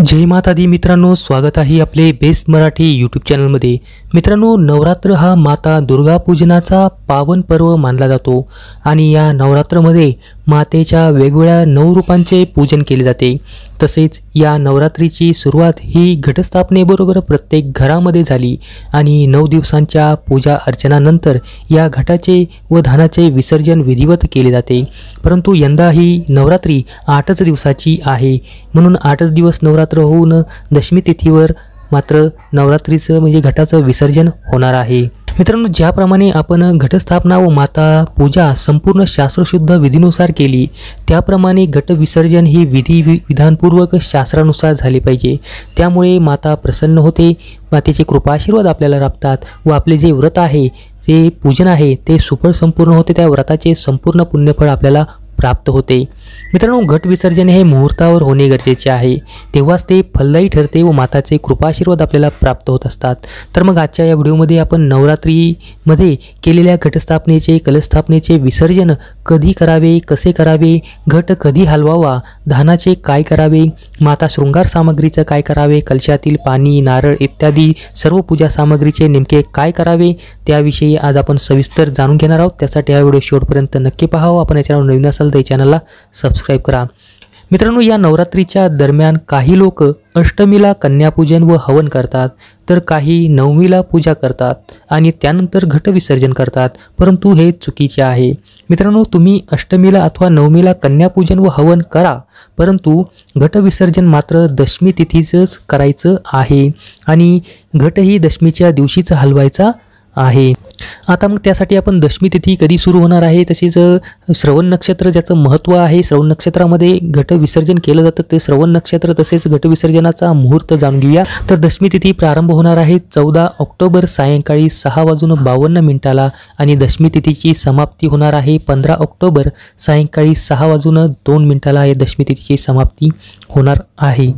जय माता दी मित्रांनो, स्वागत आहे आपले बेस्ट मराठी यूट्यूब चॅनलमध्ये। मित्रांनो, नवरात्र हा माता दुर्गा पूजनाचा पावन पर्व मानला जातो आणि या नवरात्रमध्ये मातेच्या वेगवेगळ्या 9 रूपांचे पूजन केले जाते। तसेच या नवरात्रीची सुरुवात ही घटस्थापनेबरोबर प्रत्येक घरामध्ये झाली आणि 9 दिवसांच्या पूजा अर्चनानंतर या घटाचे व धानाचे विसर्जन विधिवत केले जाते। परंतु यंदा ही नवरात्री 8च दिवसाची आहे, म्हणून 8च दिवस नवरात्र होऊन दशमी तिथीवर मात्र नवरात्रीचं म्हणजे घटाचं विसर्जन होणार आहे। मित्रांनो, ज्याप्रमाणे आपण घटस्थापना व माता पूजा संपूर्ण शास्त्रशुद्ध विधीनुसार केली, त्याप्रमाणे घट विसर्जन ही विधानपूर्वक शास्त्रानुसार झाले पाहिजे। त्यामुळे माता प्रसन्न होते, मातेचे कृपा आशीर्वाद आपल्याला लाभतात व आपले जे व्रत आहे, जे पूजन आहे ते सुफळ संपूर्ण होते। त्या व्रताचे संपूर्ण पुण्यफळ आपल्याला प्राप्त होते। मित्रांनो, घट विसर्जन हे मुहूर्तावर होणे गरजेचे आहे, तेव्हाच ते फलदायी ठरते व माताचे कृपा आशीर्वाद आपल्याला प्राप्त होत असतात। तर मग आजच्या या व्हिडिओमध्ये आपण नवरात्रीमध्ये केलेल्या घटस्थापनेचे कलशस्थापनेचे विसर्जन कधी करावे, कसे करावे, घट कधी हलवावा, धानाचे काय करावे, माता शृंगार सामग्रीचं काय करावे, कलशातील पाणी, नारळ इत्यादी सर्व पूजा सामग्रीचे नेमके काय करावे त्याविषयी आज आपण सविस्तर जाणून घेणार आहोत। त्यासाठी हा व्हिडिओ शेवटपर्यंत नक्की पाहावा। आपण या चॅनल नवीन असाल तर चॅनलला सबस्क्राइब करा। मित्रांनो, या नवरात्रीच्या दरम्यान काही लोक अष्टमीला कन्यापूजन व हवन करतात, तर काही नवमीला पूजा करतात आणि त्यानंतर घट विसर्जन करतात, परंतु हे चुकीचे आहे। मित्रांनो, तुम्ही अष्टमीला अथवा नवमीला कन्यापूजन व हवन करा, परंतु घट विसर्जन मात्र दशमी तिथीचंच करायचं आहे आणि घटही दशमीच्या दिवशीच हलवायचा आहे। आता मग त्यासाठी आपण दशमी तिथी कधी सुरू होणार आहे, तसेच श्रवण नक्षत्र ज्याचं महत्त्व आहे, श्रवण नक्षत्रामध्ये घट विसर्जन केलं जातं, ते श्रवण नक्षत्र तसेच घट विसर्जनाचा मुहूर्त जाणून घेऊया। तर दशमी तिथी प्रारंभ होणार आहे 14 ऑक्टोबर सायंकाळी 6:52 आणि दशमी तिथीची समाप्ती होणार आहे 15 ऑक्टोबर सायंकाळी 6:02 या दशमी तिथीची समाप्ती होणार आहे।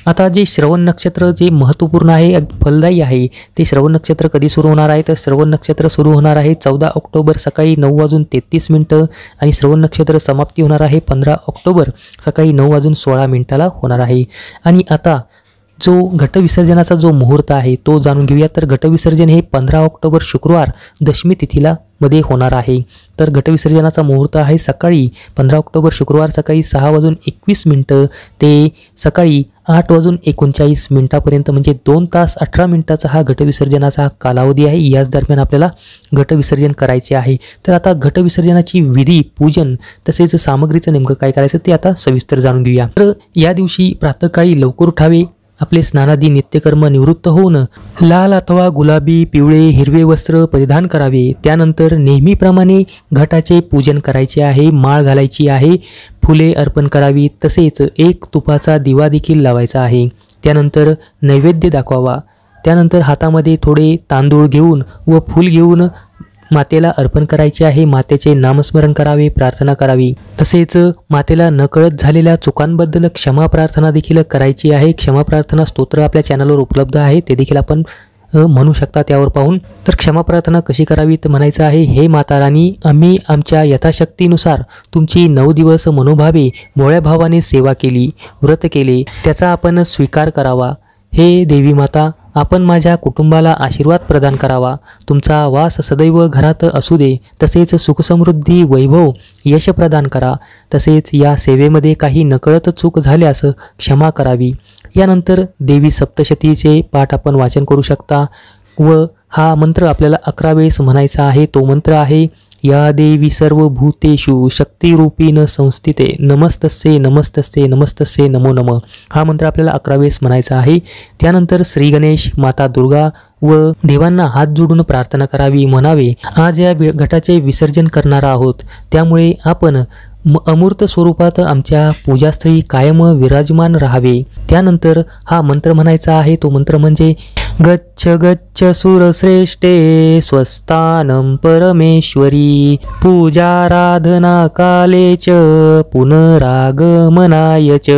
आता जे श्रवण नक्षत्र जे महत्त्वपूर्ण आहे, फलदायी आहे, ते श्रवण नक्षत्र कधी सुरू होणार आहे, तर श्रवण नक्षत्र सुरू होणार आहे 14 ऑक्टोबर सकाळी 9:33 आणि श्रवण नक्षत्र समाप्ती होणार आहे 15 ऑक्टोबर सकाळी 9:16 होणार आहे। आणि आता जो घट विसर्जनाचा जो मुहूर्त आहे तो जाणून घेऊया। तर घट विसर्जन हे 15 ऑक्टोबर शुक्रवार दशमी तिथीला मध्ये होणार आहे। तर घट विसर्जनाचा मुहूर्त आहे सकाळी 15 ऑक्टोबर शुक्रवार सकाळी 6:21 ते सकाळी 8:39 पर्यंत, म्हणजे 2 तास 18 मिनिटाचा हा घट विसर्जनाचा कालावधी आहे। याच दरम्यान आपल्याला घट विसर्जन करायचे आहे। तर आता घट विसर्जनाची विधी, पूजन तसेच सामग्रीचं नेमकं काय करायचं ते आता सविस्तर जाणून घेऊया। तर या दिवशी प्रातःकाळी लवकर उठावे, आपले स्नानादी नित्यकर्म निवृत्त होऊन लाल अथवा गुलाबी, पिवळे, हिरवे वस्त्र परिधान करावे। त्यानंतर नेहमीप्रमाणे घटाचे पूजन करायचे आहे, माळ घालायची आहे, फुले अर्पण करावी, तसेच एक तुपाचा दिवा देखील लावायचा आहे। त्यानंतर नैवेद्य दाखवावा। त्यानंतर हातामध्ये थोडे तांदूळ घेऊन व फूल घेऊन मातेला अर्पण करायचे आहे, मातेचे नामस्मरण करावे, प्रार्थना करावी, तसेच मातेला नकळत झालेल्या चुकांबद्दल क्षमा प्रार्थना देखील करायची आहे। क्षमा प्रार्थना स्तोत्र आपल्या चॅनलवर उपलब्ध आहे, ते देखील आपण म्हणू शकता त्यावर पाहून। तर क्षमा प्रार्थना कशी करावी तर म्हणायचं आहे, हे माता राणी, आम्ही आमच्या यथाशक्तीनुसार तुमची 9 दिवस मनोभावे भोळ्या भावाने सेवा केली, व्रत केले, त्याचा आपण स्वीकार करावा। हे देवी माता, आपण माझ्या कुटुंबाला आशीर्वाद प्रदान करावा, तुमचा वास सदैव घरात असू दे, तसेच सुखसमृद्धी, वैभव, यश प्रदान करा, तसेच या सेवेमध्ये काही नकळत चूक झाल्यास क्षमा करावी। यानंतर देवी सप्तशतीचे पाठ आपण वाचन करू शकता व हा मंत्र आपल्याला 11 वेळेस म्हणायचा आहे। तो मंत्र आहे, या देवी सर्वभूतेषु शक्तिरूपीन संस्थिते नमस्तस्ये नमस्तस्ये नमस्तस्ये नमो नमः। हा मंत्र आपल्याला 11 वेळेस म्हणायचा आहे। त्यानंतर श्री गणेश, माता दुर्गा व देवांना हात जोडून प्रार्थना करावी, म्हणावे, आज या घटाचे विसर्जन करणार आहोत, त्यामुळे आपण अमूर्त स्वरूपात आमच्या पूजास्थळी कायम विराजमान राहावे। त्यानंतर हा मंत्र म्हणायचा आहे। तो मंत्र म्हणजे गच्छ गच्छ सुरश्रेष्ठे स्वस्थानं परमेश्वरी पूजाराधना काले च पुनरागमनाय च।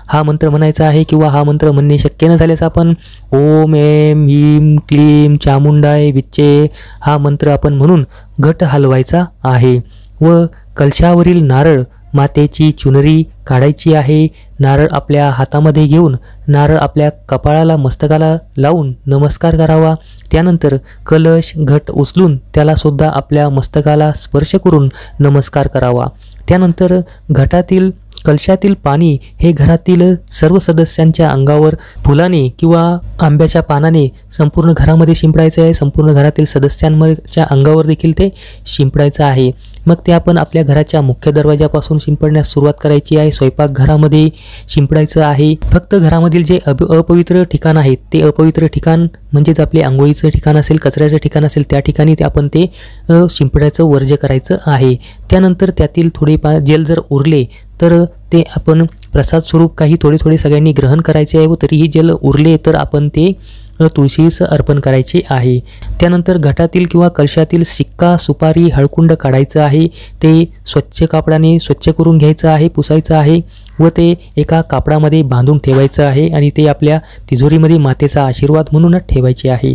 हा मंत्र म्हणायचा आहे, किंवा हा मंत्र म्हणणे शक्य न झाल्यास आपण ओम ऐं ह्रीं क्लीं चामुंडाय विच्चे हा मंत्र आपण म्हणून घट हलवायचा आहे व कलशावरील नारळ मातेची चुनरी काढायची आहे, नारळ आपल्या हातामध्ये घेऊन नारळ आपल्या कपाळाला मस्तकाला लावून नमस्कार करावा। त्यानंतर कलश घट उचलून त्याला सुद्धा आपल्या मस्तकाला स्पर्श करून नमस्कार करावा। त्यानंतर घटातील कलशातील पाणी हे घरातील सर्व सदस्यांच्या अंगावर फुलाने किंवा आंब्याच्या पानाने संपूर्ण घरामध्ये शिंपडायचे आहे। संपूर्ण घरातील सदस्यांच्या अंगावर देखील ते शिंपडायचं आहे। मग ते आपण आपल्या घराच्या मुख्य दरवाजापासून शिंपडण्यास सुरुवात करायची आहे। स्वयंपाकघरामध्ये शिंपडायचं आहे। फक्त घरामधील जे अपवित्र ठिकाण आहेत ते अपवित्र ठिकाण म्हणजेच आपले अंघोळीचं ठिकाण असेल, कचऱ्याचं ठिकाण असेल, त्या ठिकाणी ते आपण ते शिंपडायचं वर्ज्य करायचं आहे। त्यानंतर त्यातील थोडे जेल जर उरले तर ते आपण प्रसाद स्वरूप काही थोडे सगळ्यांनी ग्रहण करायचे आहे व तरीही जेल उरले तर आपण ते तुळशीस अर्पण करायचे आहे। त्यानंतर घटातील किंवा कलशातील शिक्का, सुपारी, हळकुंड काढायचं आहे। ते स्वच्छ कापडाने स्वच्छ करून घ्यायचं आहे, पुसायचं आहे व ते एका कापडामध्ये बांधून ठेवायचं आहे आणि ते आपल्या तिजोरीमध्ये मातेचा आशीर्वाद म्हणून ठेवायचे आहे।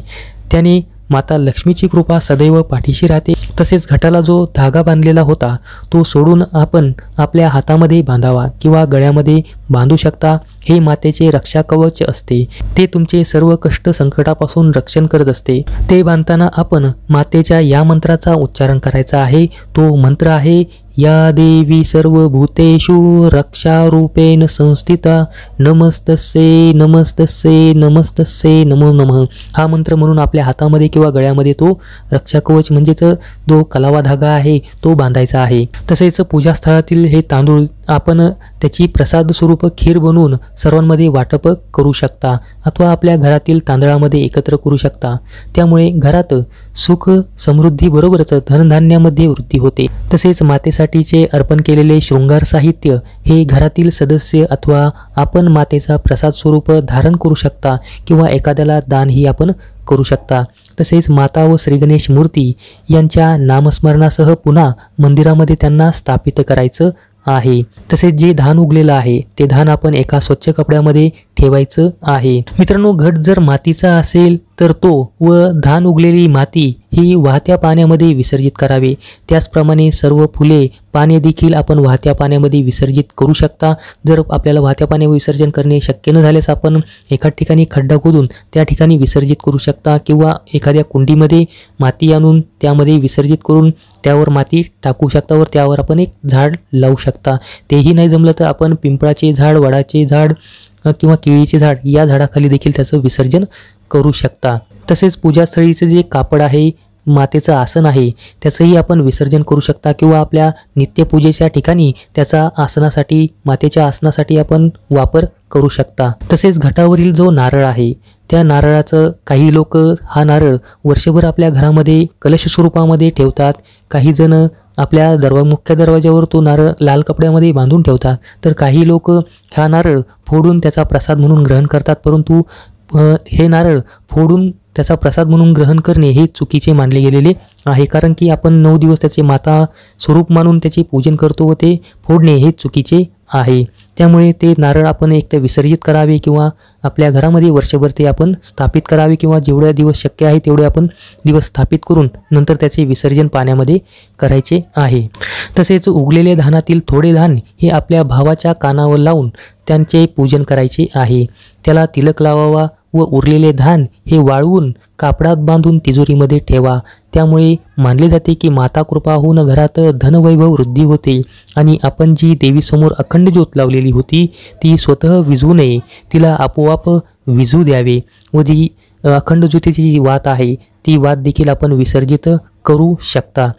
त्याने माता लक्ष्मीची कृपा सदैव पाठीशी राहते। तसेच घटाला जो धागा बांधलेला होता तो सोडून आपण आपल्या हातामध्ये बांधावा किंवा गळ्यामध्ये बांधू शकता। हे मातेचे रक्षा कवच असते। ते तुमचे सर्व कष्ट संकटापासून रक्षण करत असते। ते बांधताना आपण मातेच्या या मंत्राचा उच्चारण करायचा आहे। तो मंत्र आहे या देवी सर्वभूतेषु रक्षारूपेण संस्थिता नमस्तस्ये नमस्तस्ये नमस्तस्ये नमो नमः। हा मंत्र म्हणून आपल्या हातामध्ये किंवा गळ्यामध्ये तो रक्षा कवच म्हणजेच जो कलावा धागा आहे तो बांधायचा आहे। तसेच पूजास्थळातील हे तांदूळ आपण त्याची प्रसाद स्वरूप खीर बनवून सर्वांमध्ये वाटप करू शकता अथवा आपल्या घरातील तांदळामध्ये एकत्र करू शकता। त्यामुळे घरात सुख समृद्धी बरोबरच धनधान्यामध्ये वृद्धी होते। तसेच मातेसाठीचे अर्पण केलेले शृंगार साहित्य हे घरातील सदस्य अथवा आपण मातेचा प्रसाद स्वरूप धारण करू शकता किंवा एखाद्याला दानही आपण करू शकता। तसेच माता व श्री गणेश मूर्ती यांच्या नामस्मरणासह पुन्हा मंदिरामध्ये त्यांना स्थापित करायचं आहे। तसेच जे धान उगलेलं आहे ते धान आपण एका स्वच्छ कपड्यामध्ये ठेवायचं आहे। मित्रांनो, घट जर मातीचा असेल तर तो व धान उगलेली माती ही वाहत्या पाण्यामध्ये विसर्जित करावे। त्याचप्रमाणे सर्व फुले पाने देखील आपण वाहत्या पाण्यामध्ये विसर्जित करू शकता। जर आपल्याला वाहत्या पाण्यामध्ये विसर्जन करणे शक्य न झाल्यास आपण एका ठिकाणी खड्डा खोदून त्या ठिकाणी विसर्जित करू शकता किंवा एखाद्या कुंडीमध्ये माती आणून त्यामध्ये विसर्जित करून त्यावर माती टाकू शकता व त्यावर आपण एक झाड लावू शकता। तेही नाही जमलं तर आपण पिंपळाचे झाड, वडाचे झाड किंवा केळीचे झाड या झाडाखाली देखील त्याचं विसर्जन करू शकता। तसेच पूजास्थळीचे जे कापड आहे, मातेचं आसन आहे, त्याचंही आपण विसर्जन करू शकता किंवा आपल्या नित्यपूजेच्या ठिकाणी त्याचा आसनासाठी मातेच्या आसनासाठी आपण वापर करू शकता। तसेच घटावरील जो नारळ आहे त्या नारळाचं काही लोक हा नारळ वर्षभर आपल्या घरामध्ये कलश स्वरूपामध्ये ठेवतात। काही जण आपल्या मुख्य दरवाजावर तो नारळ लाल कपड्यामध्ये बांधून ठेवतात, तर काही लोक हा नारळ फोडून त्याचा प्रसाद म्हणून ग्रहण करतात। परंतु हे नारळ फोडून त्याचा प्रसाद म्हणून ग्रहण करणे हे चुकीचे मानले गेलेले आहे, कारण की आपण 9 दिवस त्याचे माता स्वरूप मानून त्याचे पूजन करतो व ते फोडणे हे चुकीचे आहे। त्यामुळे ते नारळ आपण एक तर विसर्जित करावे किंवा आपल्या घरामध्ये वर्षभर ते आपण स्थापित करावे किंवा जेवढे दिवस शक्य आहे तेवढे आपण दिवस स्थापित करून नंतर त्याचे विसर्जन पाण्यामध्ये करायचे आहे। तसेच उगलेले धानातील थोडे धान हे आपल्या भावाच्या कानावर लावून त्यांचे पूजन करायचे आहे। त्याला तिलक लावावा व उरलेले धान हे वाळवून कापडात बांधून तिजोरीमध्ये ठेवा। त्यामुळे मानले जाते की माता कृपा होऊन घरात धनवैभव वृद्धी होते आणि आपण जी देवीसमोर अखंड ज्योत लावलेली होती ती स्वतः विझू नये, तिला आपोआप विझू द्यावे व जी अखंड ज्योतीची जी वात आहे ती वात देखील आपण विसर्जित करू शकता।